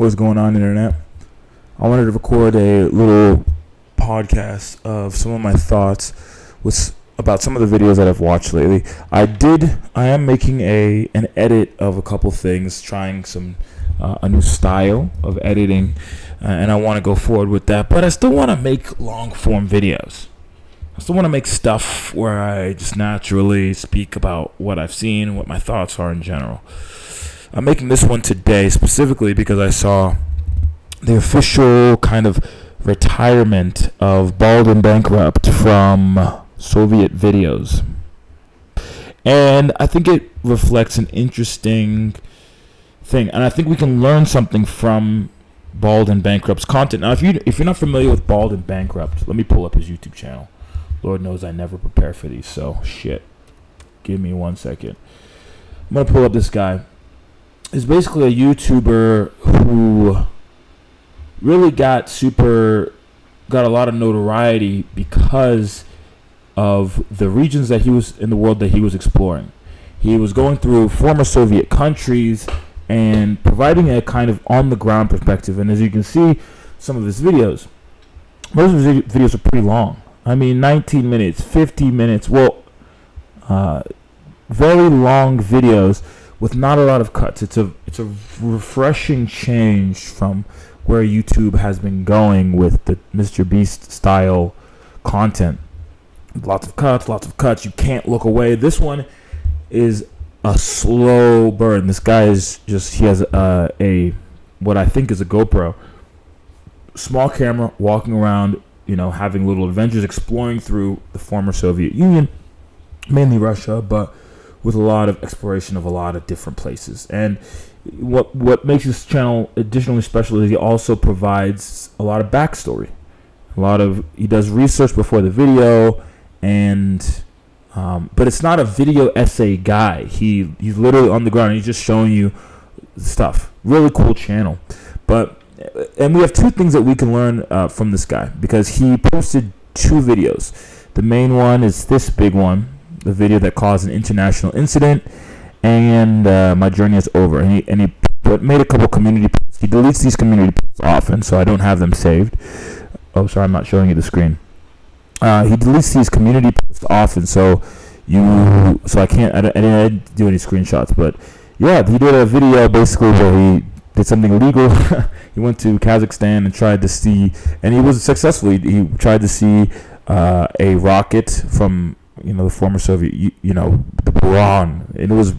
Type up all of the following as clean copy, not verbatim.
What's going on, internet? I wanted to record a little podcast of some of my thoughts about some of the videos that I've watched lately. I am making an edit of a couple things, trying a new style of editing, and I want to go forward with that. But I still want to make long form videos. I still want to make stuff where I just naturally speak about what I've seen and what my thoughts are in general. I'm making this one today specifically because I saw the official kind of retirement of Bald and Bankrupt from Soviet videos. And I think it reflects an interesting thing. And I think we can learn something from Bald and Bankrupt's content. Now, if you're not familiar with Bald and Bankrupt, let me pull up his YouTube channel. Lord knows I never prepare for these, so shit. Give me 1 second. I'm going to pull up this guy. He's basically a YouTuber who really got a lot of notoriety because of the regions that he was in the world that he was exploring. He was going through former Soviet countries and providing a kind of on-the-ground perspective. And as you can see, some of his videos, most of his videos are pretty long. I mean, 19 minutes, 50 minutes, very long videos with not a lot of cuts. It's a refreshing change from where YouTube has been going with the Mr. Beast style content. Lots of cuts. You can't look away. This one is a slow burn. This guy he has what I think is a GoPro. Small camera, walking around, having little adventures, exploring through the former Soviet Union, mainly Russia, but with a lot of exploration of a lot of different places. And what makes this channel additionally special is he also provides a lot of backstory. He does research before the video, and but it's not a video essay guy. He's literally on the ground and he's just showing you stuff. Really cool channel. And we have two things that we can learn from this guy, because he posted two videos. The main one is this big one, the video that caused an international incident, and my journey is over. And he made a couple community posts. He deletes these community posts often, so I don't have them saved. Oh, sorry, I'm not showing you the screen. He deletes these community posts often, so I didn't do any screenshots. But yeah, he did a video basically where he did something illegal. He went to Kazakhstan and tried to see, and he was successful. He tried to see a rocket from the former Soviet, the Buran. And this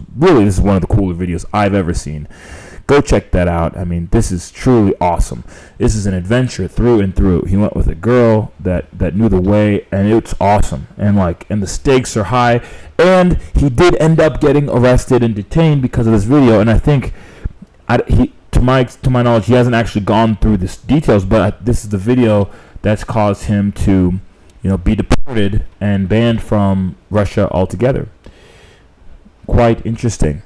is one of the cooler videos I've ever seen. Go check that out. I mean, this is truly awesome. This is an adventure through and through. He went with a girl that knew the way, and it's awesome. And the stakes are high. And he did end up getting arrested and detained because of this video. And I think to my knowledge, he hasn't actually gone through this details, but this is the video that's caused him to be deported and banned from Russia altogether. Quite interesting.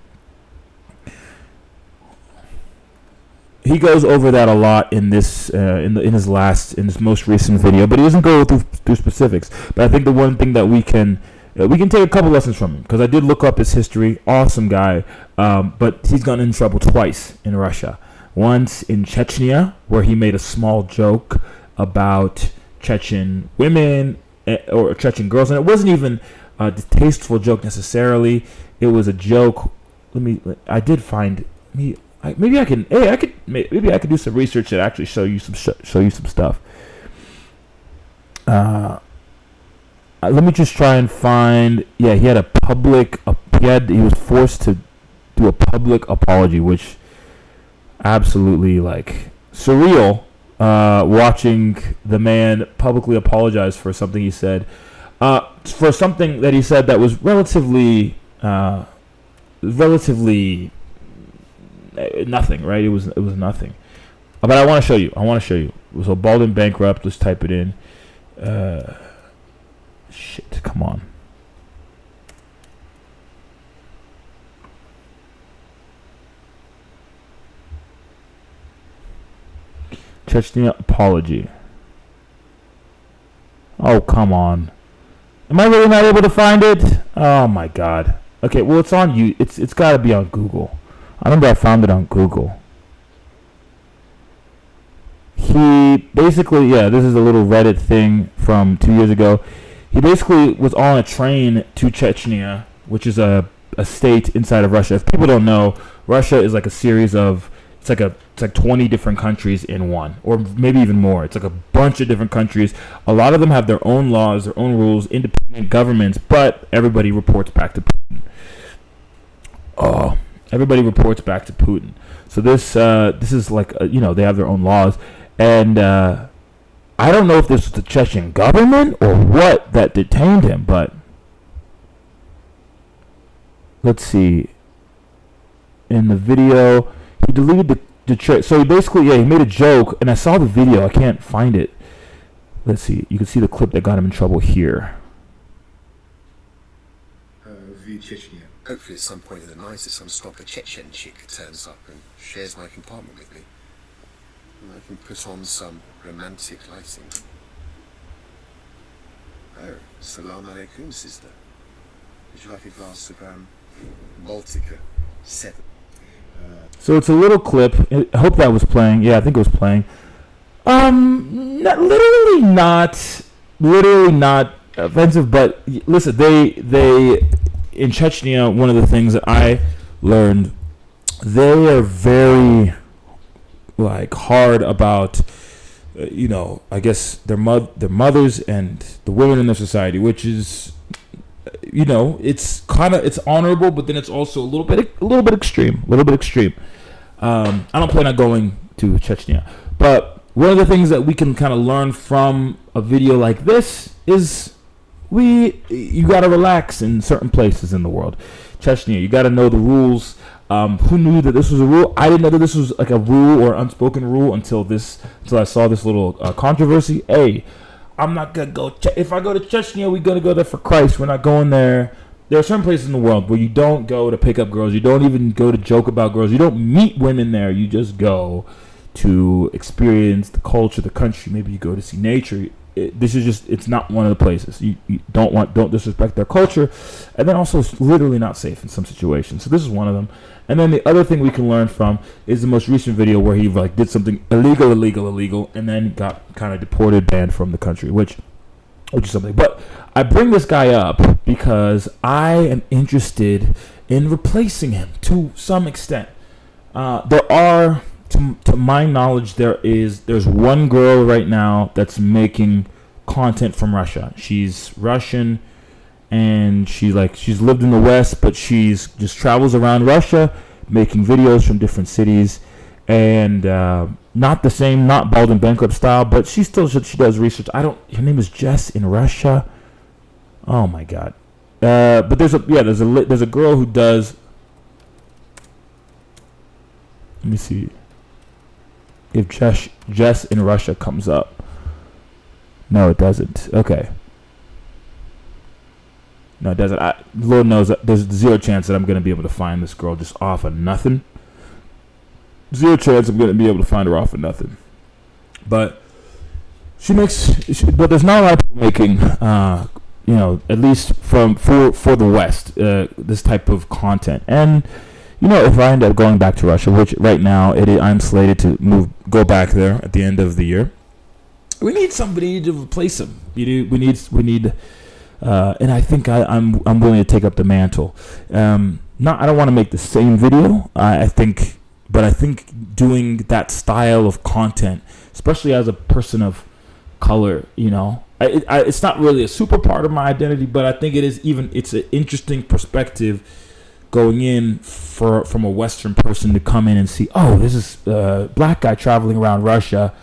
He goes over that a lot in this in his most recent video, but he doesn't go through specifics. But I think the one thing that we can take a couple lessons from him, because I did look up his history. Awesome guy, but he's gotten in trouble twice in Russia. Once in Chechnya, where he made a small joke about Chechen women or Chechen girls, and it wasn't even a distasteful joke necessarily. It was a joke. Maybe I could do some research and actually show you some stuff. Let me just try and find. Yeah, he had he was forced to do a public apology, which absolutely surreal. Watching the man publicly apologize for something he said, for something that he said that was relatively nothing, right? It was nothing. But I want to show you. So Bald and Bankrupt. Let's type it in. Shit, come on. Chechnya apology. Oh, come on. Am I really not able to find it? Oh my god. Okay, well it's on you. It's got to be on Google. I remember I found it on Google. he basically, yeah, this is a little Reddit thing from 2 years ago. He basically was on a train to Chechnya, which is a state inside of Russia. If people don't know, Russia is like a series of, it's like 20 different countries in one, or maybe even more. It's like a bunch of different countries. A lot of them have their own laws, their own rules, independent governments, but everybody reports back to Putin. Oh, everybody reports back to Putin. So this is like, they have their own laws. And I don't know if this was the Chechen government or what that detained him, but let's see. In the video, he deleted the chat. So basically, he made a joke, and I saw the video. I can't find it. Let's see. You can see the clip that got him in trouble here. Hopefully at some point in the night, some stalker Chechen chick turns up and shares my compartment with me. And I can put on some romantic lighting. Oh, salam alaikum, sister. Would you like a glass of Baltica 7? So it's a little clip. I hope that was playing. Yeah, I think it was playing. Literally not offensive, but listen, they in Chechnya, one of the things that I learned, they are very hard about I guess their mothers and the women in their society, which is it's honorable, but then it's also a little bit extreme. I don't plan on going to Chechnya, but one of the things that we can kind of learn from a video like this is you got to relax in certain places in the world. Chechnya, you got to know the rules. Who knew that this was a rule? I didn't know that this was like a rule or unspoken rule until I saw this little controversy. Hey, I'm not gonna go. If I go to Chechnya, we're gonna go there for Christ. We're not going there. There are certain places in the world where you don't go to pick up girls. You don't even go to joke about girls. You don't meet women there. You just go to experience the culture, the country. Maybe you go to see nature. It's not one of the places. You don't disrespect their culture, and then also it's literally not safe in some situations. So this is one of them. And then the other thing we can learn from is the most recent video where he did something illegal, and then got kind of deported, banned from the country, which is something. But I bring this guy up because I am interested in replacing him to some extent. There are. To my knowledge, there's one girl right now that's making content from Russia. She's Russian, and she's lived in the West, but she's just travels around Russia, making videos from different cities, and not the same, not Bald and Bankrupt style, but she does research. Her name is Jess in Russia. Oh my God! But there's a girl who does. Let me see. If Jess in Russia comes up. No, it doesn't. Okay. No, it doesn't. Lord knows that there's zero chance that I'm going to be able to find this girl just off of nothing. Zero chance I'm going to be able to find her off of nothing. But but there's not a lot of people making, at least for the West, this type of content. And if I end up going back to Russia, which right now I'm slated to go back there at the end of the year, we need somebody to replace him. We need, and I think I'm willing to take up the mantle. I don't want to make the same video. I think doing that style of content, especially as a person of color, it's not really a super part of my identity, but I think it's an interesting perspective. Going in from a Western person to come in and see, this is a black guy traveling around Russia,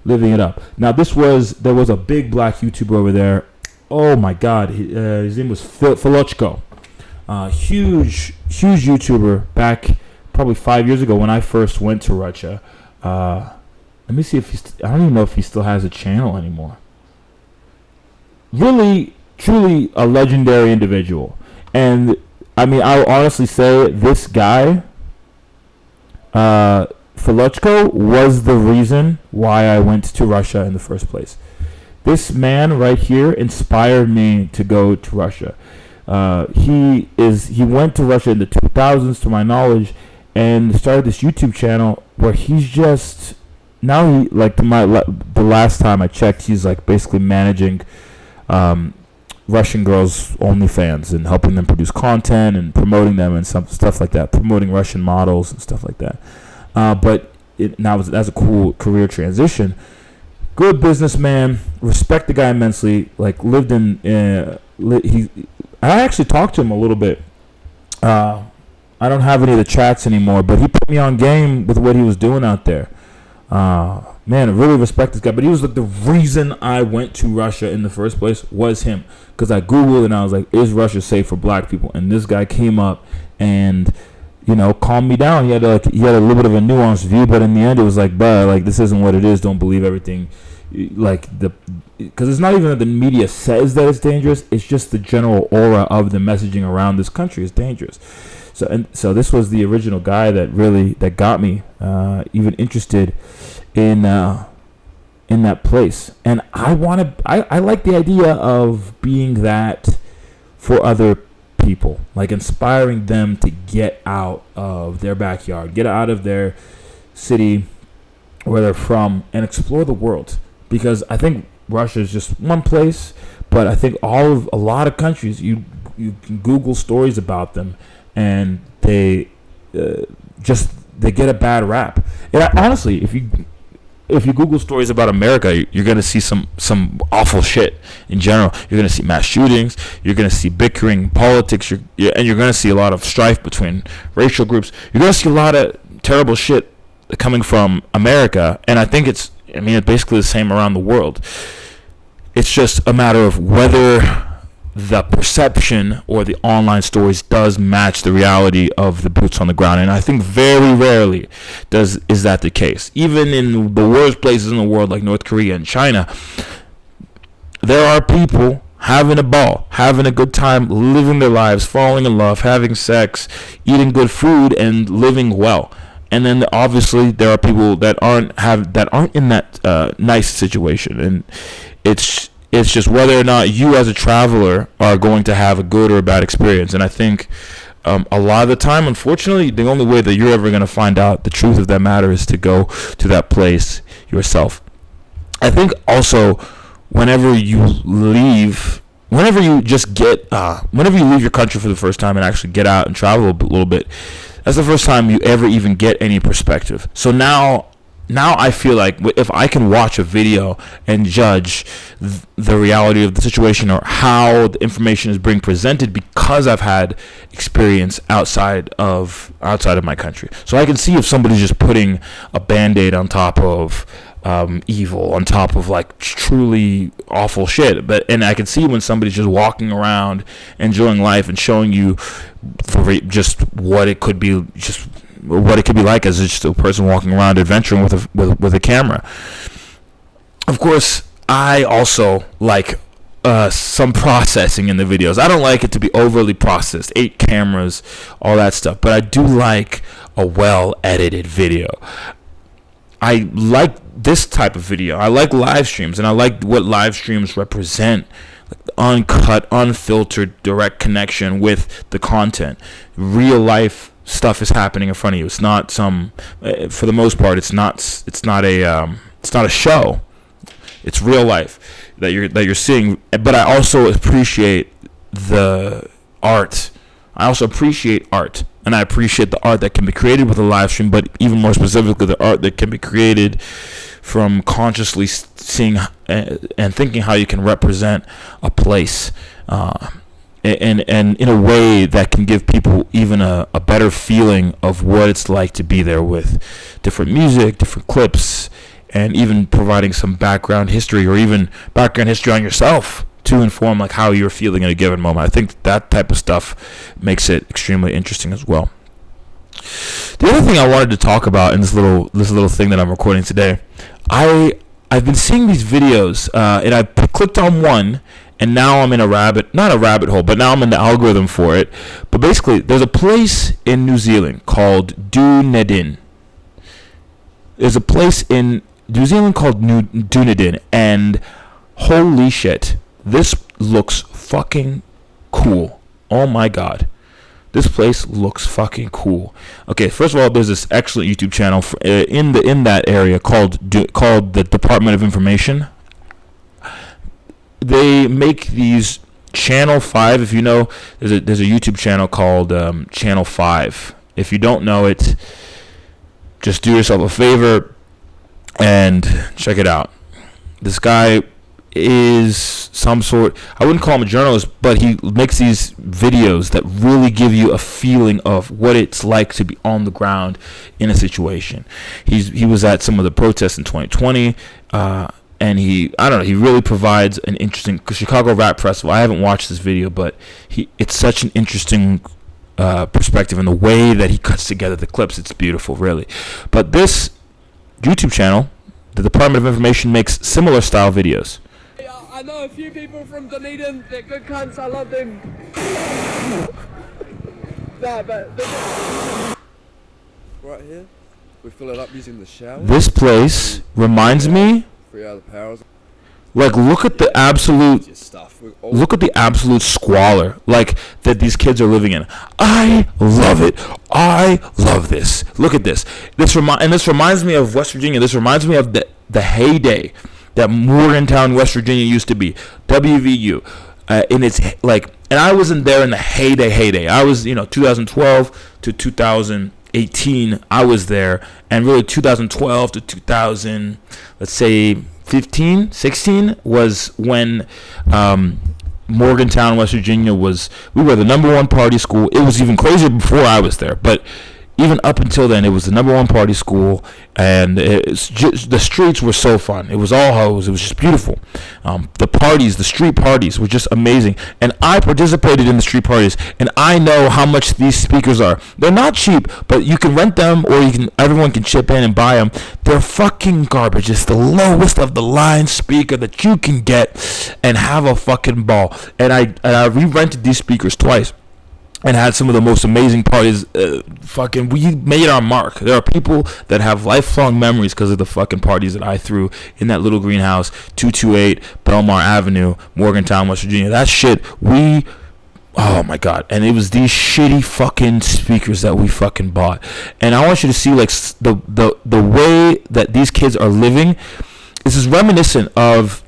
living it up. Now there was a big black YouTuber over there. Oh my God, his name was Fulochko. Huge YouTuber back probably 5 years ago when I first went to Russia. Let me see if I don't even know if he still has a channel anymore. Really, truly a legendary individual, and I'll honestly say this guy, Fulochko, was the reason why I went to Russia in the first place. This man right here inspired me to go to Russia. He went to Russia in the 2000s, to my knowledge, and started this YouTube channel where he's just now he, like, the last time I checked, he's like basically managing Russian girls' OnlyFans and helping them produce content and promoting them and some stuff like that, promoting Russian models and stuff like that. But that's a cool career transition. Good businessman, respect the guy immensely. Like, lived in I actually talked to him a little bit. I don't have any of the chats anymore, but he put me on game with what he was doing out there. Man, I really respect this guy. But he was like, the reason I went to Russia in the first place was him, because I Googled and I was like, is Russia safe for black people? And this guy came up and, calmed me down. He had a little bit of a nuanced view, but in the end it was like, bruh, like, this isn't what it is. Don't believe everything. Because it's not even that the media says that it's dangerous. It's just the general aura of the messaging around this country is dangerous. So this was the original guy that got me even interested in that place. And I like the idea of being that for other people, like inspiring them to get out of their backyard, get out of their city where they're from, and explore the world. Because I think Russia is just one place, but I think a lot of countries, you can Google stories about them, and they get a bad rap. And honestly, if you Google stories about America, you're gonna see some awful shit in general. You're gonna see mass shootings. You're gonna see bickering, politics. And you're gonna see a lot of strife between racial groups. You're gonna see a lot of terrible shit coming from America. And I think it's basically the same around the world. It's just a matter of whether the perception or the online stories does match the reality of the boots on the ground. And I think very rarely is that the case. Even in the worst places in the world, like North Korea and China, there are people having a ball, having a good time, living their lives, falling in love, having sex, eating good food, and living well. And then obviously there are people that aren't in that nice situation, and it's just whether or not you as a traveler are going to have a good or a bad experience. And I think a lot of the time, unfortunately, the only way that you're ever going to find out the truth of that matter is to go to that place yourself. I think also whenever you leave your country for the first time and actually get out and travel a little bit, that's the first time you ever even get any perspective. So now I feel like if I can watch a video and judge the reality of the situation or how the information is being presented because I've had experience outside of my country. So I can see if somebody's just putting a Band-Aid on top of evil, on top of like truly awful shit. And I can see when somebody's just walking around enjoying life and showing you just what it could be like as just a person walking around adventuring with a camera. Of course, I also like some processing in the videos. I don't like it to be overly processed, 8 cameras, all that stuff, but I do like a well-edited video. I like this type of video. I like live streams, and I like what live streams represent. Like the uncut, unfiltered, direct connection with the content. Real life stuff is happening in front of you. It's not for the most part, it's not a show. It's real life that you're seeing. But I also appreciate the art. I also appreciate art. And I appreciate the art that can be created with a live stream, but even more specifically, the art that can be created from consciously seeing and thinking how you can represent a place, and in a way that can give people even a better feeling of what it's like to be there, with different music, different clips, and even providing some background history or even background history on yourself to inform like how you're feeling at a given moment. I think that type of stuff makes it extremely interesting as well. The other thing I wanted to talk about in this little thing that I'm recording today, I've been seeing these videos, and I clicked on one, and now I'm in not a rabbit hole, but now I'm in the algorithm for it. But basically, there's a place in New Zealand called Dunedin. There's a place in New Zealand called Dunedin, and holy shit, this looks fucking cool. Oh my god. This place looks fucking cool. Okay, first of all, there's this excellent YouTube channel in that area called the Department of Information. They make these Channel 5. If you know, there's a YouTube channel called Channel 5. If you don't know it, just do yourself a favor and check it out. This guy is some sort, I wouldn't call him a journalist, but he makes these videos that really give you a feeling of what it's like to be on the ground in a situation. He was at some of the protests in 2020, and he really provides an interesting Chicago Rap Festival. I haven't watched this video, but it's such an interesting perspective, and the way that he cuts together the clips, it's beautiful, really. But this YouTube channel, the Department of Information, makes similar style videos. I know a few people from Dunedin. They're good cunts. I love them. Nah, but right here, we fill it up using the shower. This place reminds me. 3 hour powers. Like, look at the absolute squalor, like, that these kids are living in. I love it. I love this. Look at this. This reminds me of West Virginia. This reminds me of the heyday that Morgantown, West Virginia used to be. WVU. And it's like, and I wasn't there in the heyday. I was, 2012 to 2018, I was there. And really 2012 to 2000, let's say 15, 16 was when Morgantown, West Virginia we were the #1 party school. It was even crazier before I was there, but even up until then, it was the #1 party school, and the streets were so fun. It was all hoes. It was just beautiful. The street parties were just amazing, and I participated in the street parties, and I know how much these speakers are. They're not cheap, but you can rent them, or everyone can chip in and buy them. They're fucking garbage. It's the lowest of the line speaker that you can get, and have a fucking ball. And I re-rented these speakers twice, and had some of the most amazing parties. We made our mark. There are people that have lifelong memories because of the fucking parties that I threw in that little greenhouse, 228 Belmar Avenue, Morgantown, West Virginia. That shit, oh my god. And it was these shitty fucking speakers that we fucking bought. And I want you to see, like, the way that these kids are living. This is reminiscent of,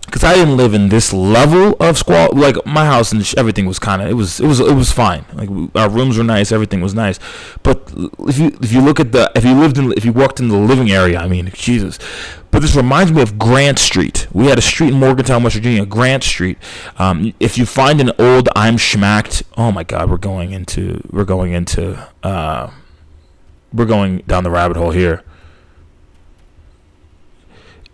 because I didn't live in this level of squalor. Like, my house and everything was kind of, it was fine. Like, our rooms were nice, everything was nice. But if you look at if you walked in the living area, I mean, Jesus. But this reminds me of Grant Street. We had a street in Morgantown, West Virginia, Grant Street. If you find an old I'm Schmacked, oh my God, we're going down the rabbit hole here.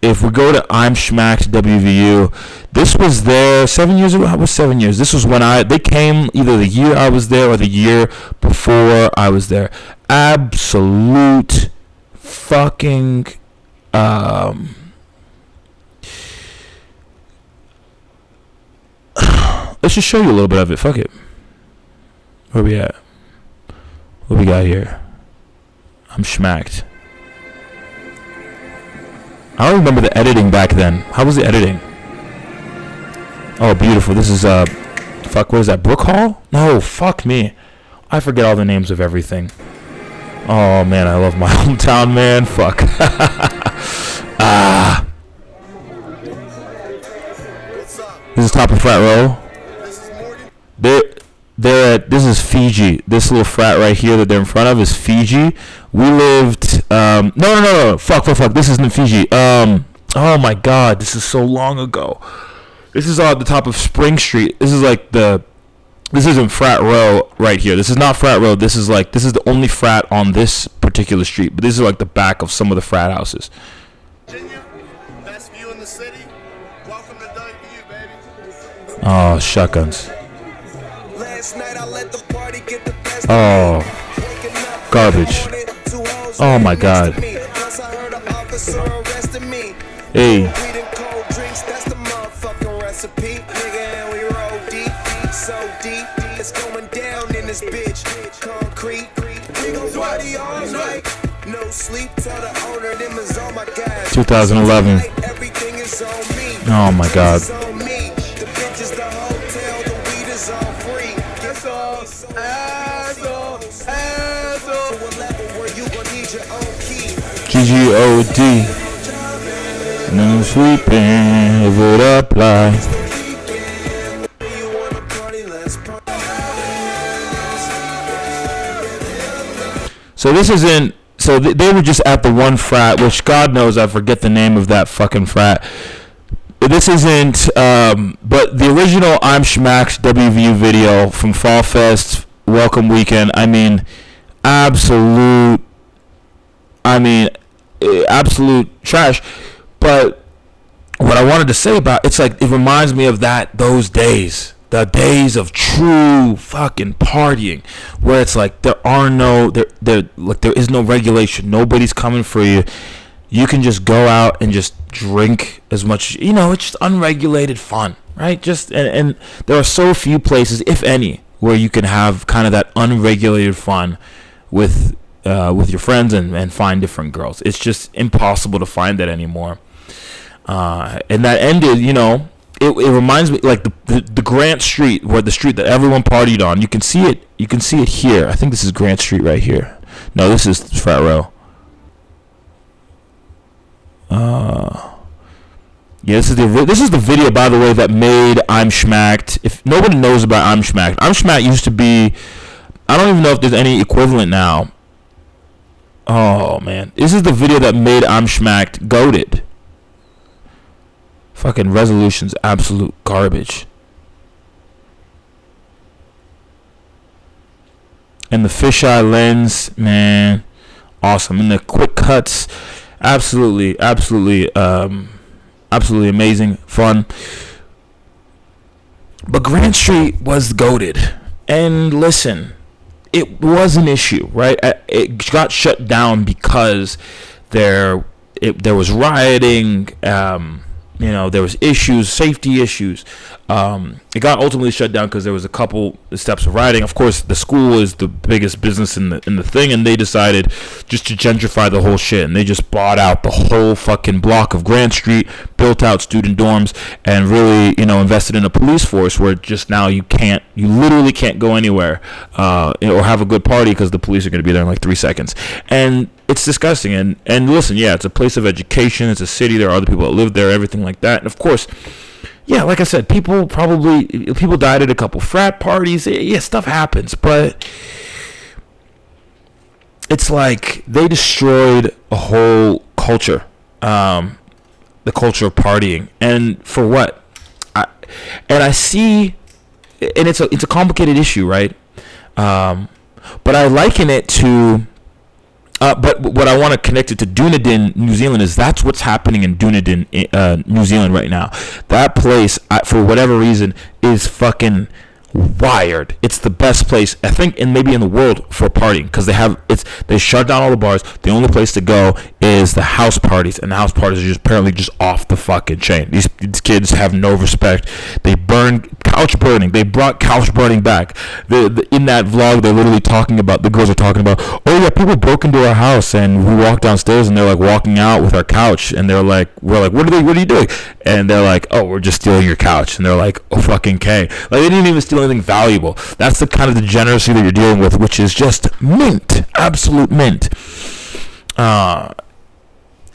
If we go to I'm Schmacked WVU, this was there 7 years ago. It was 7 years. This was when they came either the year I was there or the year before I was there. Absolute fucking let's just show you a little bit of it. Fuck it. Where we at? What we got here? I'm Schmacked. I don't remember the editing back then. How was the editing? Oh, beautiful. This is, what is that, Brook Hall? No, fuck me. I forget all the names of everything. Oh, man, I love my hometown, man. Fuck. This is top of Frat Row. This is Fiji. This little frat right here that they're in front of is Fiji. We lived, no. Fuck. This isn't Fiji. Oh my God, this is so long ago. This is at the top of Spring Street. This isn't Frat Row right here. This is not Frat Row. This is the only frat on this particular street. But this is like the back of some of the frat houses. Virginia, best view in the city. Welcome to WVU, baby. Oh, shotguns. Oh, garbage. Oh my God. Hey. this bitch. Concrete. We gon' party all night. No sleep, tell the owner them is all my guys. 2011. Everything is on me. Oh my God. The bitch is the hotel, the weed is all free. Guess all. PGOD. No sleeping, if it applies. So this isn't. So they were just at the one frat, which God knows I forget the name of that fucking frat. This isn't. But the original I'm Schmack's WVU video from Fall Fest Welcome Weekend. I mean, absolute trash. But what I wanted to say about it's like it reminds me of those days. The days of true fucking partying, where it's like there is no regulation. Nobody's coming for you. You can just go out and just drink as much. It's just unregulated fun, right? And there are so few places, if any, where you can have kind of that unregulated fun with your friends and find different girls. It's just impossible to find that anymore. And that ended, It reminds me like the Grant Street, where the street that everyone partied on. You can see it. You can see it here. I think this is Grant Street right here. No, this is Frat Row. Yeah, this is the video, by the way, that made I'm Schmacked. If nobody knows about I'm Schmacked used to be. I don't even know if there's any equivalent now. Oh man, this is the video that made I'm Schmacked goated. Fucking resolution's absolute garbage. And the fisheye lens, man, awesome. And the quick cuts, absolutely amazing, fun. But Grant Street was goated. And listen, it was an issue, right? It got shut down because there was rioting. There was issues, safety issues. It got ultimately shut down because there was a couple steps of rioting. Of course, the school is the biggest business in the thing, and they decided just to gentrify the whole shit. And they just bought out the whole fucking block of Grant Street, built out student dorms, and really, invested in a police force where just now you literally can't go anywhere or have a good party because the police are going to be there in like 3 seconds. And it's disgusting. And listen, yeah, it's a place of education. It's a city. There are other people that live there, everything like that. And of course, yeah, like I said, people died at a couple frat parties. Yeah, stuff happens. But it's like they destroyed a whole culture, the culture of partying. And for what? I see, and it's a complicated issue, right? But I liken it to... but what I want to connect it to Dunedin, New Zealand, is that's what's happening in Dunedin, New Zealand right now. That place, for whatever reason, is fucking wired. It's the best place, I think, and maybe in the world for partying, because they shut down all the bars. The only place to go is the house parties, and the house parties are just apparently just off the fucking chain. These kids have no respect. They couch burning. They brought couch burning back. In that vlog, they're literally the girls are talking about, oh yeah, people broke into our house, and we walked downstairs, and they're like walking out with our couch, and we're like, what are you doing? And they're like, oh, we're just stealing your couch. And they're like, oh fucking K. Like, they didn't even steal anything valuable. That's the kind of degeneracy that you're dealing with, which is just mint, absolute mint.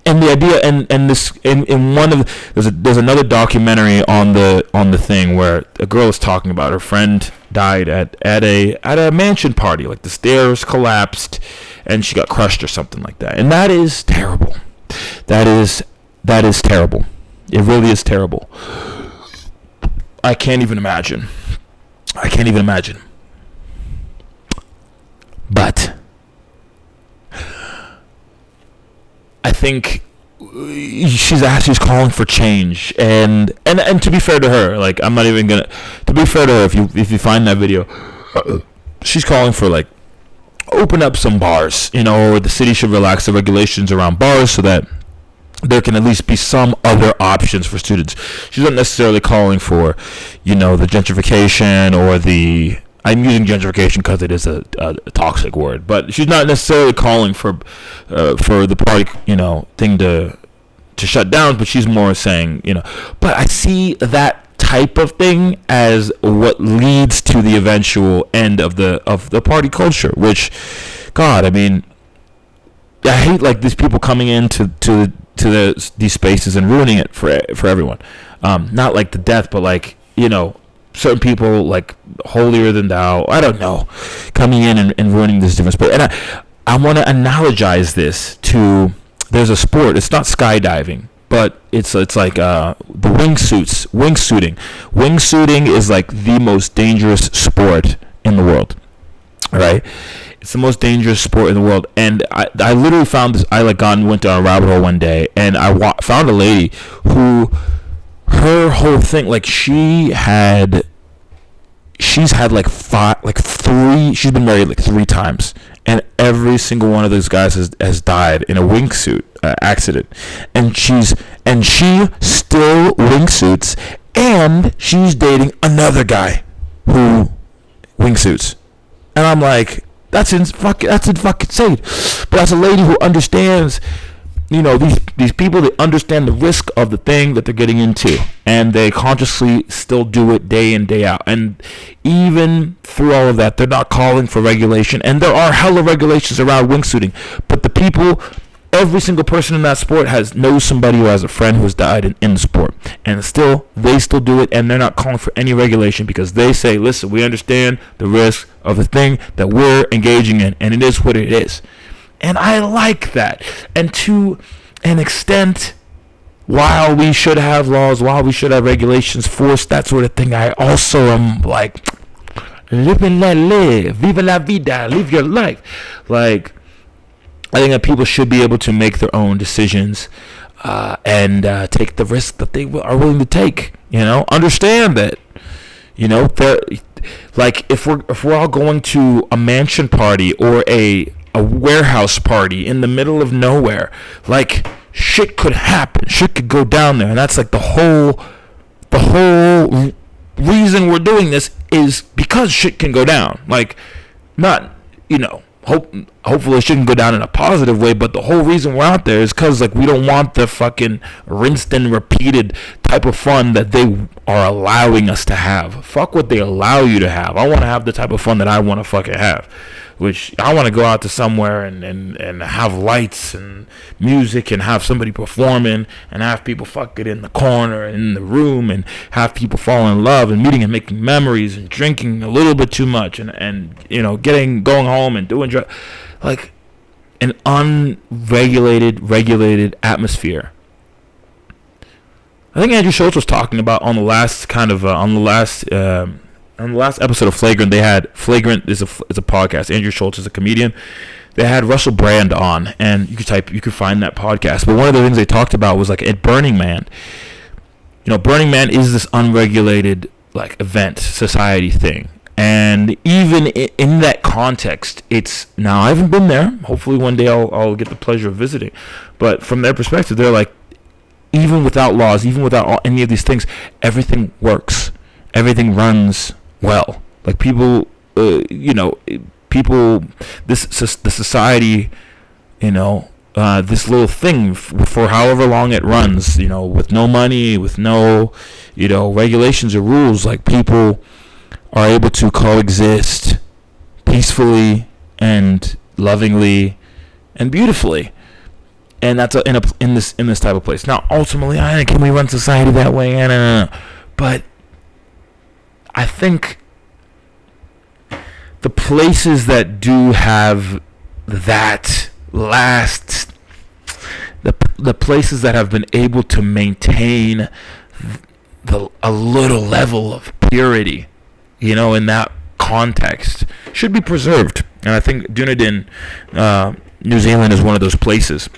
And the idea, and this, in one of there's another documentary on the thing where a girl is talking about her friend died at a mansion party, like the stairs collapsed and she got crushed or something like that, and that is terrible. That is terrible. It really is terrible. I can't even imagine. But I think she's calling for change, and to be fair to her, like, I'm not even gonna, to be fair to her, if you find that video, she's calling for, like, open up some bars, or the city should relax the regulations around bars so that there can at least be some other options for students. She's not necessarily calling for, the gentrification or the... I'm using gentrification because it is a toxic word, but she's not necessarily calling for the party, thing to shut down. But she's more saying, But I see that type of thing as what leads to the eventual end of the party culture. Which, God, I mean, I hate like these people coming into these spaces and ruining it for everyone. Not like the death, but like, you know, certain people like holier than thou, I don't know, coming in and ruining this different sport. And I want to analogize this to, there's a sport, it's not skydiving, but it's like the wingsuiting. Wingsuiting is like the most dangerous sport in the world, right? It's the most dangerous sport in the world. And I literally found this, I like went down a rabbit hole one day, and I found a lady who, her whole thing, like she's had like she's been married like 3 times, and every single one of those guys has died in a wingsuit accident, and she still wingsuits, and she's dating another guy who wingsuits, and I'm like, that's fucking insane. But as a lady who understands, you know, these people, they understand the risk of the thing that they're getting into, and they consciously still do it day in, day out. And even through all of that, they're not calling for regulation, and there are hella regulations around wingsuiting, but the people, every single person in that sport knows somebody who has a friend who has died in the sport, and they still do it, and they're not calling for any regulation, because they say, listen, we understand the risk of the thing that we're engaging in, and it is what it is. And I like that. And to an extent, while we should have laws, while we should have regulations, force, that sort of thing, I also am like, live and let live, viva la vida, live your life. Like, I think that people should be able to make their own decisions and take the risk that they are willing to take. You know, understand that, you know, like if we're all going to a mansion party or a warehouse party in the middle of nowhere, like shit could happen, shit could go down there, and that's like the whole reason we're doing this is because shit can go down. Like, not, you know, hopefully it shouldn't go down in a positive way, but the whole reason we're out there is because like we don't want the fucking rinsed and repeated type of fun that they are allowing us to have. Fuck what they allow you to have. I want to have the type of fun that I want to fucking have, which I want to go out to somewhere and have lights and music and have somebody performing and have people fuck it in the corner and in the room and have people fall in love and meeting and making memories and drinking a little bit too much and you know, going home and doing like an regulated atmosphere. I think Andrew Schultz was talking about on the last episode of Flagrant. They had Flagrant is a podcast. Andrew Schultz is a comedian. They had Russell Brand on, and you could find that podcast. But one of the things they talked about was like at Burning Man. You know, Burning Man is this unregulated like event society thing, and even in that context, it's now I haven't been there. Hopefully one day I'll get the pleasure of visiting. But from their perspective, they're like, even without laws, even without any of these things, everything works. Everything runs well. Like people, the society, you know, this little thing for however long it runs, you know, with no money, with no, you know, regulations or rules, like people are able to coexist peacefully and lovingly and beautifully. And that's in this type of place. Now, ultimately, can we run society that way? No. But I think the places that do have that the places that have been able to maintain a little level of purity, you know, in that context, should be preserved. And I think Dunedin, New Zealand, is one of those places.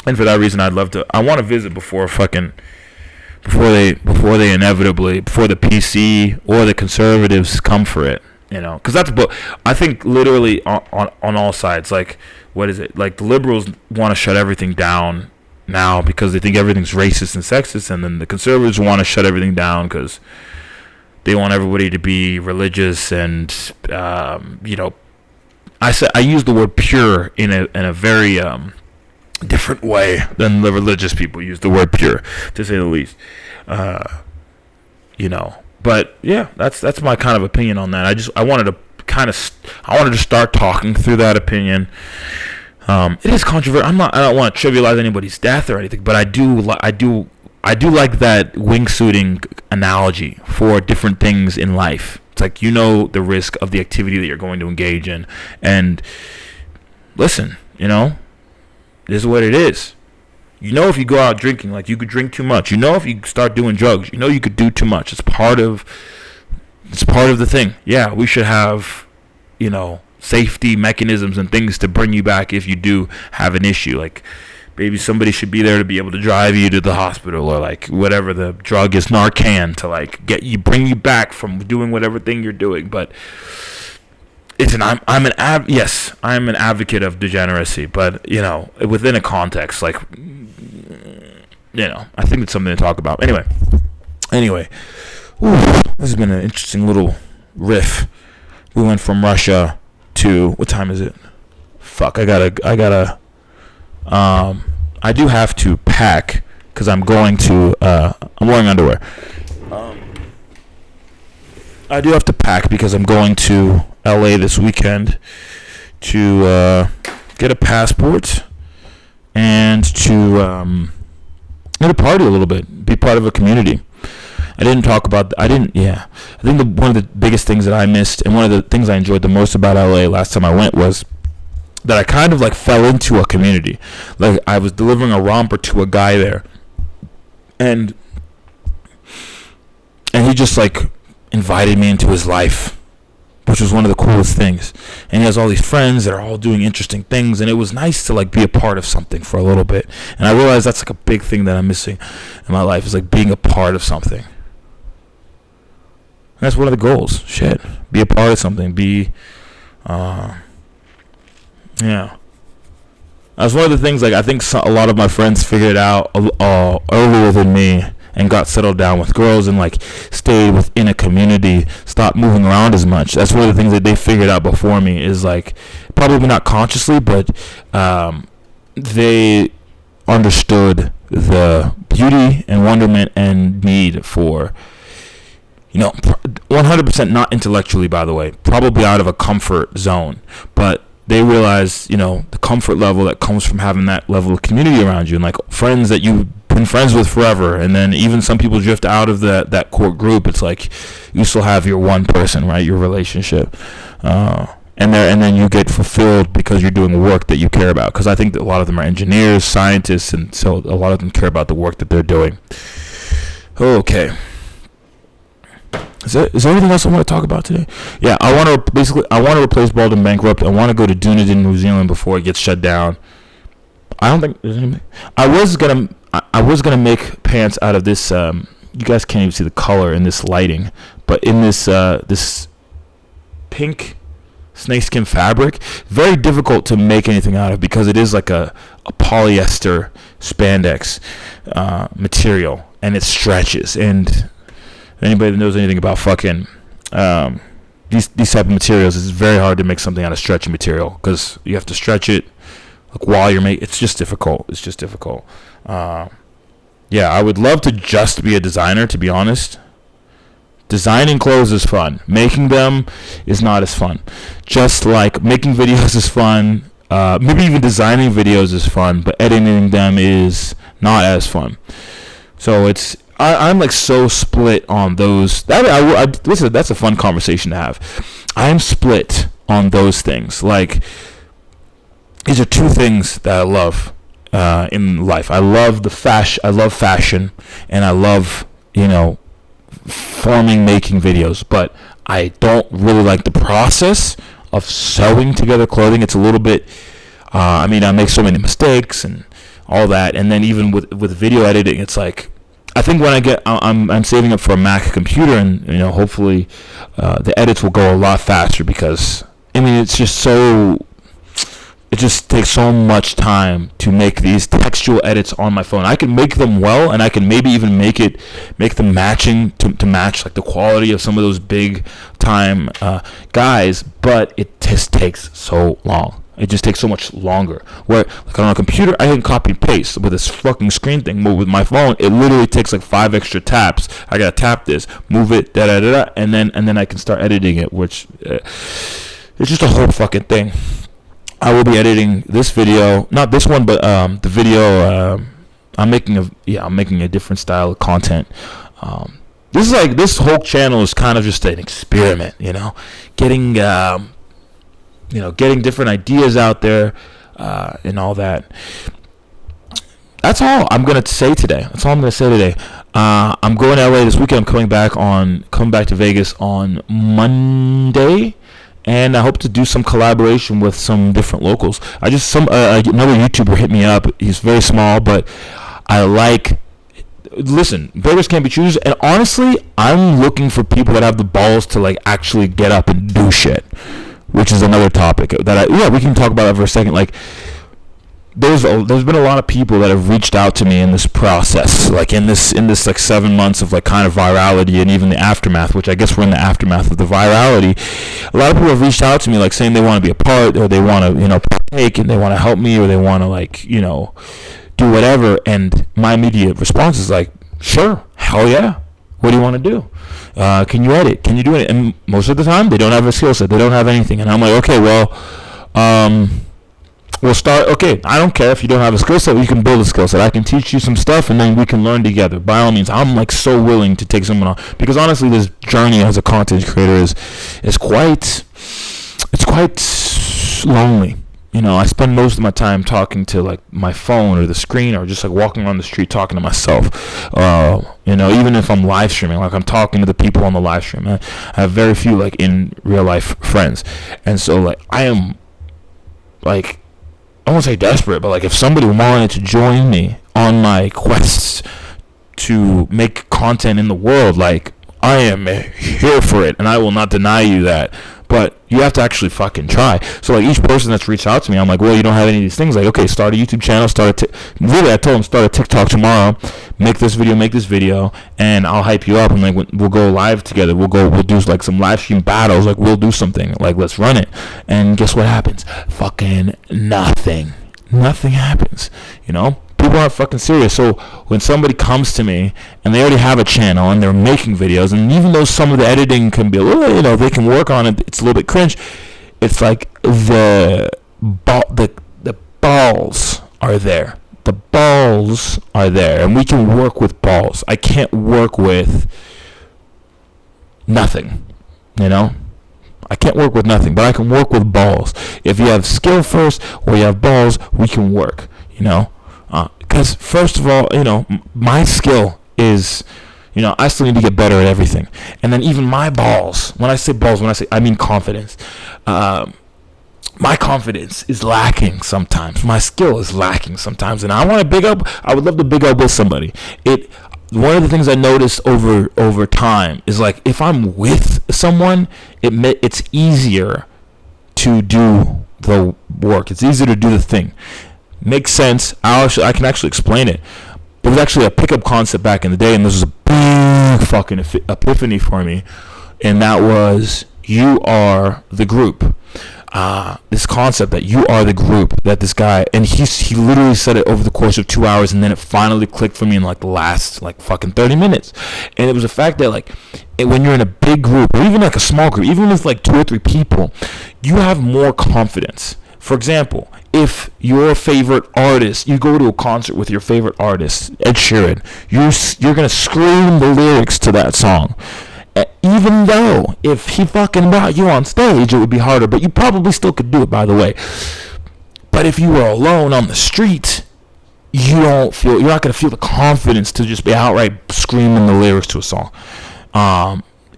And for that reason, I want to visit before the PC or the conservatives come for it, you know, because I think literally on all sides, like, what is it? Like the liberals want to shut everything down now because they think everything's racist and sexist, and then the conservatives want to shut everything down because they want everybody to be religious and, you know, I use the word pure in a very different way than the religious people use the word pure, to say the least. You know, but yeah, that's my kind of opinion on that. I wanted to start talking through that opinion. It is controversial. I don't want to trivialize anybody's death or anything, but I do like that wingsuiting analogy for different things in life. It's like, you know, the risk of the activity that you're going to engage in, and listen, you know, this is what it is. You know, if you go out drinking, like, you could drink too much. You know, if you start doing drugs, you know, you could do too much. It's part of the thing. Yeah, we should have, you know, safety mechanisms and things to bring you back if you do have an issue. Like, maybe somebody should be there to be able to drive you to the hospital, or like whatever the drug is, Narcan, to like bring you back from doing whatever thing you're doing. But I'm an advocate of degeneracy, but, you know, within a context, like, you know, I think it's something to talk about. Anyway, this has been an interesting little riff. We went from Russia to, what time is it? Fuck, I do have to pack, because I'm wearing underwear. I do have to pack because I'm going to LA this weekend to get a passport and to get a party a little bit, be part of a community. I think one of the biggest things that I missed, and one of the things I enjoyed the most about LA last time I went, was that I kind of like fell into a community. Like, I was delivering a romper to a guy there, and he just like invited me into his life, which was one of the coolest things. And he has all these friends that are all doing interesting things, and it was nice to like be a part of something for a little bit. And I realized that's like a big thing that I'm missing in my life, is like being a part of something. And that's one of the goals. Be a part of something. Yeah. That's one of the things, like, I think a lot of my friends figured out earlier than me, and got settled down with girls, and like stayed within a community, stopped moving around as much. That's one of the things that they figured out before me, is like, probably not consciously, but they understood the beauty and wonderment and need for, you know, 100% not intellectually, by the way, probably out of a comfort zone, but they realize, you know, the comfort level that comes from having that level of community around you, and like friends that you've been friends with forever. And then even some people drift out of that core group. It's like you still have your one person, right? Your relationship, and then you get fulfilled because you're doing work that you care about. Because I think that a lot of them are engineers, scientists, and so a lot of them care about the work that they're doing. Okay. Is there anything else I want to talk about today? Yeah, I want to replace Bald and Bankrupt. I want to go to Dunedin, New Zealand before it gets shut down. I don't think there's anything. I was gonna make pants out of this. You guys can't even see the color in this lighting, but in this this pink snakeskin fabric, very difficult to make anything out of, because it is like a polyester spandex material, and it stretches. And anybody that knows anything about fucking these type of materials, it's very hard to make something out of stretchy material, because you have to stretch it like while you're making. It's just difficult. Yeah, I would love to just be a designer, to be honest. Designing clothes is fun. Making them is not as fun. Just like making videos is fun. Maybe even designing videos is fun, but editing them is not as fun. So I'm like so split on those. Listen, that's a fun conversation to have. I'm split on those things. Like, these are two things that I love in life. I love I love fashion, and I love, you know, making videos. But I don't really like the process of sewing together clothing. It's a little bit. I make so many mistakes and all that, and then even with video editing, it's like, I think when I'm saving up for a Mac computer, and, you know, hopefully the edits will go a lot faster, because it's just so. It just takes so much time to make these textual edits on my phone. I can make them well, and I can maybe even make them matching to match like the quality of some of those big time guys, but it just takes so long. It just takes so much longer. Where, like, on a computer, I can copy and paste with this fucking screen thing. But with my phone, it literally takes like 5 extra taps. I gotta tap this, move it, and then I can start editing it, which it's just a whole fucking thing. I will be editing this video, not this one, but the video. I'm making a different style of content. This whole channel is kind of just an experiment, getting different ideas out there, and all that. That's all I'm gonna say today. I'm going to LA this weekend. I'm coming back to Vegas on Monday, and I hope to do some collaboration with some different locals. Another YouTuber hit me up. He's very small, but listen, beggars can't be choosers, and honestly, I'm looking for people that have the balls to actually get up and do shit, which is another topic that we can talk about it for a second. There's been a lot of people that have reached out to me in this process, in this 7 months of kind of virality, and even the aftermath, which I guess we're in the aftermath of the virality. A lot of people have reached out to me saying they want to be a part, or they want to partake, and they want to help me, or they want to do whatever. And my immediate response is sure, hell yeah, what do you want to do? Can you edit? Can you do it? And most of the time they don't have a skill set, they don't have anything, and I'm okay, well, we'll start. Okay, I don't care if you don't have a skill set. You can build a skill set. I can teach you some stuff, and then we can learn together. By all means, I'm so willing to take someone on, because honestly, this journey as a content creator is quite lonely. I spend most of my time talking to my phone or the screen, or just walking around the street talking to myself. Even if I'm live streaming, I'm talking to the people on the live stream. I have very few in real life friends, and so I am I won't say desperate, but if somebody wanted to join me on my quests to make content in the world, I am here for it, and I will not deny you that. But you have to actually fucking try. So each person that's reached out to me, I'm well, you don't have any of these things. Okay, start a YouTube channel, I told them start a TikTok tomorrow, make this video, and I'll hype you up, and we'll go live together. We'll do some live stream battles. We'll do something. Let's run it. And guess what happens? Fucking nothing. Nothing happens. People aren't fucking serious. So when somebody comes to me and they already have a channel and they're making videos, and even though some of the editing can be a little, they can work on it, it's a little bit cringe. It's the balls are there. The balls are there, and we can work with balls. I can't work with nothing. I can't work with nothing, but I can work with balls. If you have skill first, or you have balls, we can work. Because first of all, my skill is, I still need to get better at everything. And then even my balls, when I say balls, I mean confidence. My confidence is lacking sometimes. My skill is lacking sometimes. And I would love to big up with somebody. One of the things I noticed over time is if I'm with someone, it's easier to do the work. It's easier to do the thing. Makes sense. I can actually explain it. There was actually a pickup concept back in the day, and this was a big fucking epiphany for me, and that was you are the group. This concept that you are the group, that this guy, and he literally said it over the course of 2 hours, and then it finally clicked for me in the last fucking 30 minutes. And it was the fact that when you're in a big group, or even a small group, even with 2 or 3 people, you have more confidence. For example, if your favorite artist, you go to a concert with your favorite artist, Ed Sheeran, you're gonna scream the lyrics to that song. Even though if he fucking brought you on stage, it would be harder, but you probably still could do it, by the way. But if you were alone on the street, you're not gonna feel the confidence to just be outright screaming the lyrics to a song.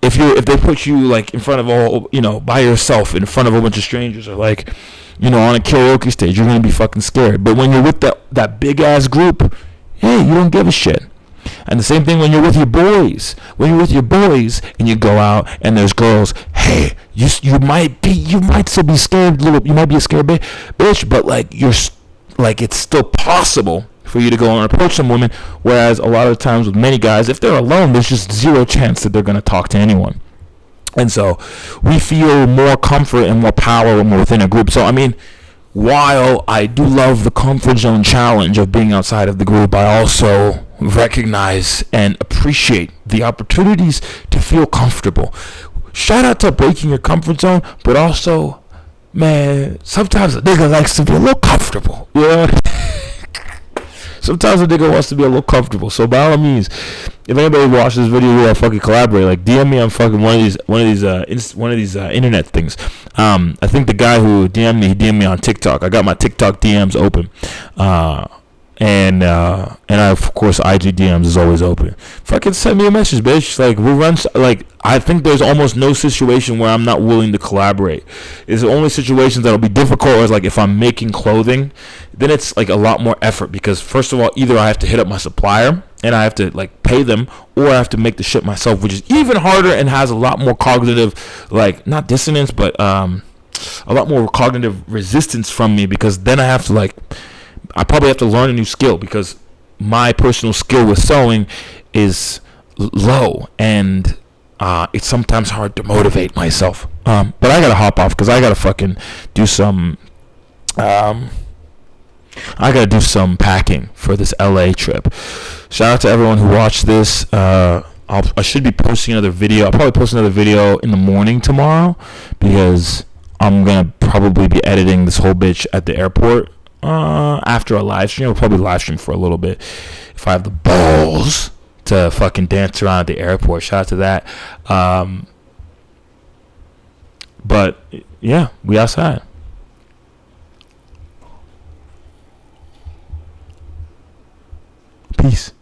If they put you in front of all, by yourself in front of a bunch of strangers, or on a karaoke stage, you're gonna be fucking scared. But when you're with that big ass group, hey, you don't give a shit. And the same thing when you're with your boys. When you're with your boys and you go out and there's girls, hey, you might still be scared. You might be a scared bitch, but it's still possible for you to go and approach some women. Whereas a lot of times with many guys, if they're alone, there's just zero chance that they're gonna talk to anyone. And so we feel more comfort and more power when we're within a group. So while I do love the comfort zone challenge of being outside of the group, I also recognize and appreciate the opportunities to feel comfortable. Shout out to breaking your comfort zone, but also man, sometimes a nigga likes to be a little comfortable. Yeah. Sometimes a nigga wants to be a little comfortable. So by all means, if anybody watches this video, we'll fucking collaborate. Like DM me on fucking one of these internet things. I think the guy who DM'd me, he DM'd me on TikTok. I got my TikTok DMs open. And I, of course, IG DMs is always open. Fucking send me a message, bitch. Like, we'll run. Like, I think there's almost no situation where I'm not willing to collaborate. It's the only situations that'll be difficult is like if I'm making clothing, then it's like a lot more effort because first of all, either I have to hit up my supplier and I have to like pay them, or I have to make the shit myself, which is even harder and has a lot more cognitive, like not dissonance, but a lot more cognitive resistance from me because then I have to like. I probably have to learn a new skill because my personal skill with sewing is low and it's sometimes hard to motivate myself. But I gotta hop off because I gotta fucking do some. I gotta do some packing for this LA trip. Shout out to everyone who watched this. I should be posting another video. I'll probably post another video in the morning tomorrow because I'm gonna probably be editing this whole bitch at the airport. After a live stream, I'll probably live stream for a little bit if I have the balls to fucking dance around at the airport. Shout out to that. But yeah, we outside. Peace.